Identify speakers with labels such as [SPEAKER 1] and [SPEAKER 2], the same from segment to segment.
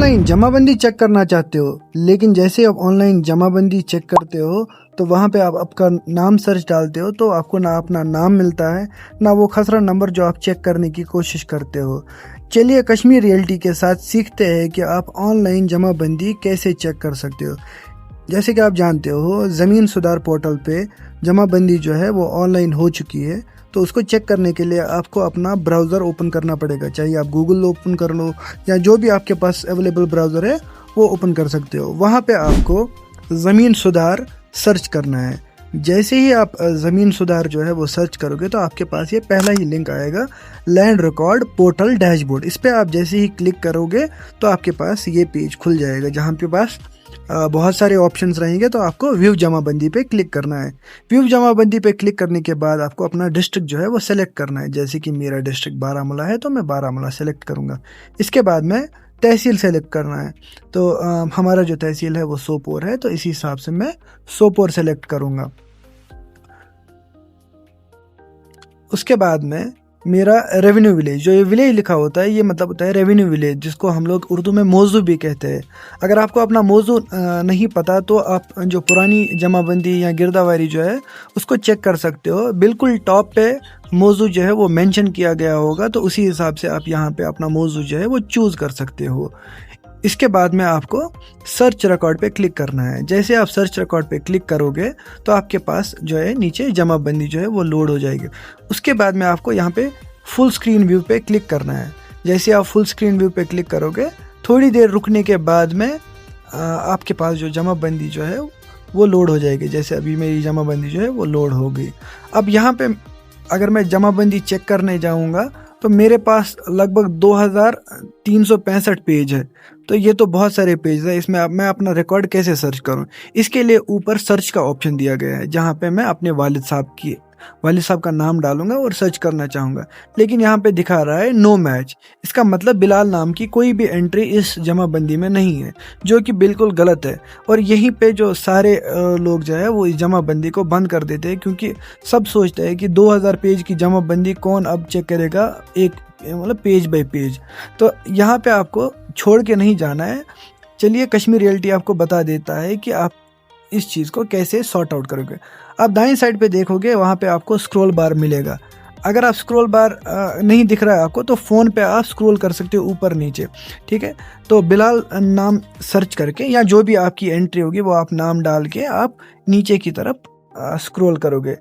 [SPEAKER 1] Online जमाबंदी check करना चाहते हो, लेकिन जैसे आप ऑनलाइन जमाबंदी चेक करते हो तो वहाँ पे आप आपका नाम सर्च डालते हो तो आपको ना अपना नाम मिलता है ना वो खसरा नंबर जो आप चेक करने की कोशिश करते हो। चलिए कश्मीर रियल्टी के साथ सीखते हैं कि आप ऑनलाइन जमाबंदी कैसे चेक कर सकते हो। जैसे कि आप जानते हो ज़मीन सुधार पोर्टल पे जमाबंदी जो है वो ऑनलाइन हो चुकी है, तो उसको चेक करने के लिए आपको अपना ब्राउज़र ओपन करना पड़ेगा। चाहिए आप गूगल ओपन कर लो या जो भी आपके पास अवेलेबल ब्राउज़र है वो ओपन कर सकते हो। वहाँ पे आपको ज़मीन सुधार सर्च करना है। जैसे ही आप ज़मीन सुधार जो है वो सर्च करोगे तो आपके पास ये पहला ही लिंक आएगा, लैंड रिकॉर्ड पोर्टल डैशबोर्ड। इस पर आप जैसे ही क्लिक करोगे तो आपके पास ये पेज खुल जाएगा जहाँ पे पास बहुत सारे ऑप्शंस रहेंगे। तो आपको व्यू जमाबंदी पे क्लिक करना है। व्यू जमाबंदी पे क्लिक करने के बाद आपको अपना डिस्ट्रिक्ट जो है वो सेलेक्ट करना है। जैसे कि मेरा डिस्ट्रिक्ट बारामूला है तो मैं बारामूला सेलेक्ट करूँगा। इसके बाद में तहसील सेलेक्ट करना है, तो हमारा जो तहसील है वो सोपोर है, तो इसी हिसाब से मैं सोपोर सेलेक्ट करूँगा। उसके बाद में मेरा रेवेन्यू विलेज, जो ये विलेज लिखा होता है ये मतलब होता है रेवेन्यू विलेज, जिसको हम लोग उर्दू में मौजू भी कहते हैं। अगर आपको अपना मौजू नहीं पता तो आप जो पुरानी जमाबंदी या गिरदावारी जो है उसको चेक कर सकते हो। बिल्कुल टॉप पे मौजू जो है वो मेंशन किया गया होगा, तो उसी हिसाब से आप यहाँ पे अपना मौजू जो है वो चूज़ कर सकते हो। इसके बाद में आपको सर्च रिकॉर्ड पे क्लिक करना है। जैसे आप सर्च रिकॉर्ड पे क्लिक करोगे तो आपके पास जो है नीचे जमाबंदी जो है वो लोड हो जाएगी। उसके बाद में आपको यहाँ पे फुल स्क्रीन व्यू पे क्लिक करना है। जैसे आप फुल स्क्रीन व्यू पे क्लिक करोगे थोड़ी देर रुकने के बाद में आपके पास जो जमाबंदी जो है वो लोड हो जाएगी। जैसे अभी मेरी जमाबंदी जो है वो लोड हो गई। अब यहाँ पे अगर मैं जमाबंदी चेक करने जाऊँगा तो मेरे पास लगभग 2365 पेज है। तो ये तो बहुत सारे पेज है। इसमें अब मैं अपना रिकॉर्ड कैसे सर्च करूं? इसके लिए ऊपर सर्च का ऑप्शन दिया गया है, जहां पे मैं अपने वालिद साहब का नाम डालूंगा और सर्च करना चाहूँगा। लेकिन यहाँ पे दिखा रहा है नो मैच। इसका मतलब बिलाल नाम की कोई भी एंट्री इस जमाबंदी में नहीं है, जो कि बिल्कुल गलत है। और यहीं पे जो सारे लोग जो है वो इस जमाबंदी को बंद कर देते हैं, क्योंकि सब सोचते हैं कि 2000 पेज की जमाबंदी कौन अब चेक करेगा, एक मतलब पेज बाय पेज। तो यहाँ पे आपको छोड़ के नहीं जाना है। चलिए कश्मीर रियल्टी आपको बता देता है कि आप इस चीज़ को कैसे सॉर्ट आउट करोगे। आप दाईं साइड पे देखोगे वहाँ पे आपको स्क्रॉल बार मिलेगा। अगर आप स्क्रॉल बार नहीं दिख रहा है आपको तो फ़ोन पे आप स्क्रॉल कर सकते हो ऊपर नीचे, ठीक है। तो बिलाल नाम सर्च करके या जो भी आपकी एंट्री होगी वो आप नाम डाल के आप नीचे की तरफ स्क्रॉल करोगे।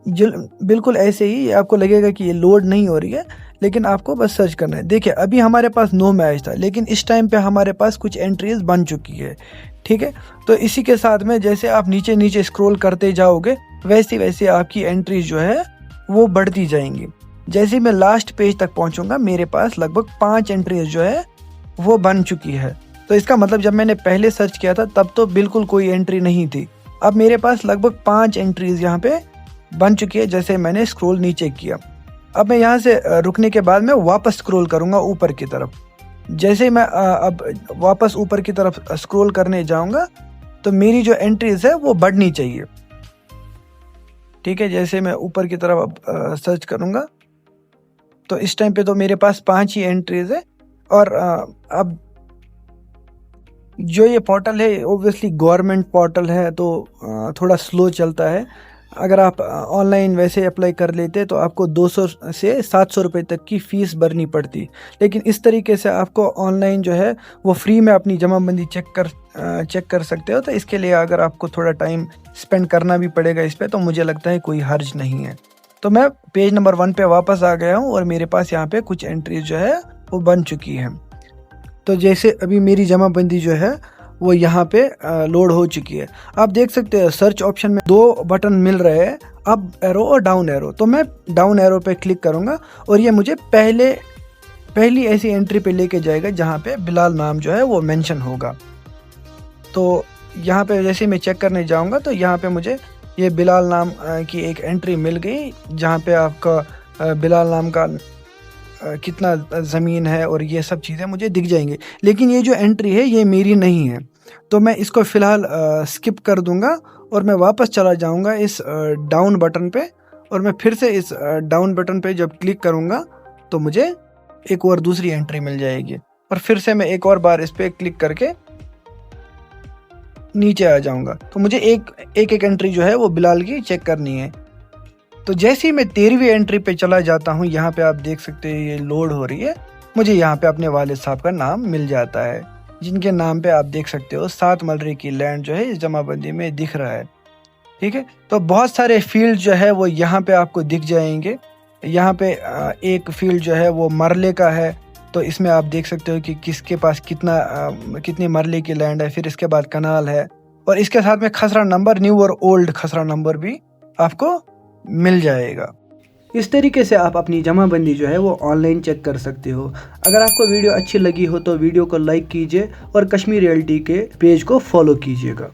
[SPEAKER 1] बिल्कुल ऐसे ही आपको लगेगा कि ये लोड नहीं हो रही है, लेकिन आपको बस सर्च करना है। देखिए अभी हमारे पास नो मैच था, लेकिन इस टाइम पे हमारे पास कुछ एंट्रीज बन चुकी है, ठीक है। तो इसी के साथ में जैसे आप नीचे नीचे स्क्रॉल करते जाओगे वैसे वैसे आपकी एंट्रीज जो है वो बढ़ती जाएंगी। जैसे मैं लास्ट पेज तक पहुंचूंगा मेरे पास लगभग 5 एंट्रीज जो है वो बन चुकी है। तो इसका मतलब जब मैंने पहले सर्च किया था तब तो बिल्कुल कोई एंट्री नहीं थी। अब मेरे पास लगभग 5 एंट्रीज यहाँ पे बन चुकी है जैसे मैंने स्क्रॉल नीचे किया। अब मैं यहाँ से रुकने के बाद मैं वापस स्क्रॉल करूँगा ऊपर की तरफ। जैसे मैं अब वापस ऊपर की तरफ स्क्रॉल करने जाऊँगा तो मेरी जो एंट्रीज है वो बढ़नी चाहिए, ठीक है। जैसे मैं ऊपर की तरफ अब सर्च करूँगा तो इस टाइम पे तो मेरे पास 5 ही एंट्रीज है। और अब जो ये पोर्टल है ओब्वियसली गवर्नमेंट पोर्टल है तो थोड़ा स्लो चलता है। अगर आप ऑनलाइन वैसे अप्लाई कर लेते तो आपको 200 से 700 रुपये तक की फ़ीस भरनी पड़ती, लेकिन इस तरीके से आपको ऑनलाइन जो है वो फ्री में अपनी जमाबंदी चेक कर सकते हो। तो इसके लिए अगर आपको थोड़ा टाइम स्पेंड करना भी पड़ेगा इस पर, तो मुझे लगता है कोई हर्ज नहीं है। तो मैं पेज नंबर 1 पे वापस आ गया हूँ और मेरे पास यहाँ पे कुछ एंट्रीज जो है वो बन चुकी हैं। तो जैसे अभी मेरी जमाबंदी जो है वो यहाँ पे लोड हो चुकी है। आप देख सकते हैं सर्च ऑप्शन में 2 बटन मिल रहे हैं, अप एरो और डाउन एरो। तो मैं डाउन एरो पे क्लिक करूँगा और ये मुझे पहली ऐसी एंट्री पे लेके जाएगा जहाँ पे बिलाल नाम जो है वो मेंशन होगा। तो यहाँ पे जैसे मैं चेक करने जाऊँगा तो यहाँ पे मुझे ये बिलाल नाम की एक एंट्री मिल गई, जहाँ पे आपका बिलाल नाम का कितना ज़मीन है और ये सब चीज़ें मुझे दिख जाएंगी। लेकिन ये जो एंट्री है ये मेरी नहीं है, तो मैं इसको फ़िलहाल स्किप कर दूंगा और मैं वापस चला जाऊंगा इस डाउन बटन पे। और मैं फिर से इस डाउन बटन पे जब क्लिक करूंगा तो मुझे एक और दूसरी एंट्री मिल जाएगी। और फिर से मैं एक और बार इस पर क्लिक करके नीचे आ जाऊंगा। तो मुझे एक एंट्री जो है वो बिलाल की चेक करनी है। तो जैसे ही मैं 13वीं एंट्री पे चला जाता हूँ, यहाँ पे आप देख सकते हैं ये लोड हो रही है। मुझे यहाँ पे अपने वालिद साहब का नाम मिल जाता है, जिनके नाम पे आप देख सकते हो 7 मलरे की लैंड जो है इस जमाबंदी में दिख रहा है। ठीक है, तो बहुत सारे फील्ड जो है वो यहाँ पे आपको दिख जाएंगे। यहाँ पे एक फील्ड जो है वो मरले का है, तो इसमें आप देख सकते हो कि किसके पास कितनी मरले की लैंड है। फिर इसके बाद कनाल है, और इसके साथ में खसरा नंबर, न्यू और ओल्ड खसरा नंबर भी आपको मिल जाएगा। इस तरीके से आप अपनी जमाबंदी जो है वो ऑनलाइन चेक कर सकते हो। अगर आपको वीडियो अच्छी लगी हो तो वीडियो को लाइक कीजिए और कश्मीर रियल्टी के पेज को फॉलो कीजिएगा।